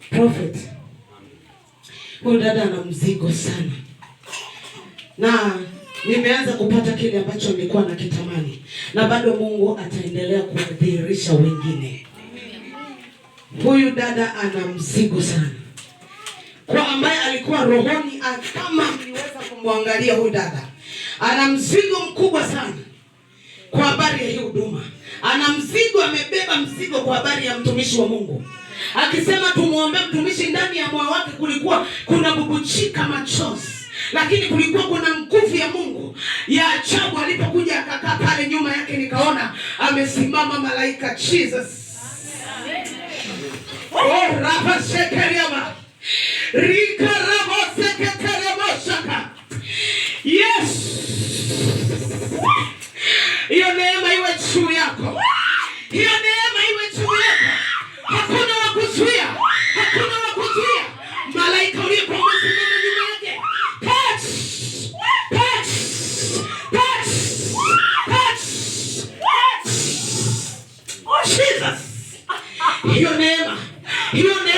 Prophet, huyu dada ana mzigo sana, na nimeanza kupata kile ambacho nilikuwa nakitamani, na bado Mungu ataendelea kudhihirisha wengine. Huyu dada ana mzigo sana, kwa ambaye alikuwa rohoni, kama mliweza kumwangalia huyu dada ana mzigo mkubwa sana kwa habari ya hii huduma. Ana mzigo, amebeba mzigo kwa habari ya mtumishi wa Mungu, akisema tumuombe mtumishi. Ndani ya moyo wake kulikuwa kuna bubuchika machozi, lakini kulikuwa kuna nguvu ya Mungu ya ajabu. Alipokuja akakaa pale nyuma yake, nikaona amesimama malaika. Jesus, oh rapa shekeriama rika rabo seketeremo shaka. Yes, hiyo neema iwe juu yako, hiyo neema iwe juu yako. Hakuna wa kuzuia, hakuna wa kuzuia. Malaika uliyekuwa umesimama nyuma yake, touch, touch, touch, touch, touch. Oh Jesus, hiyo neema, hiyo neema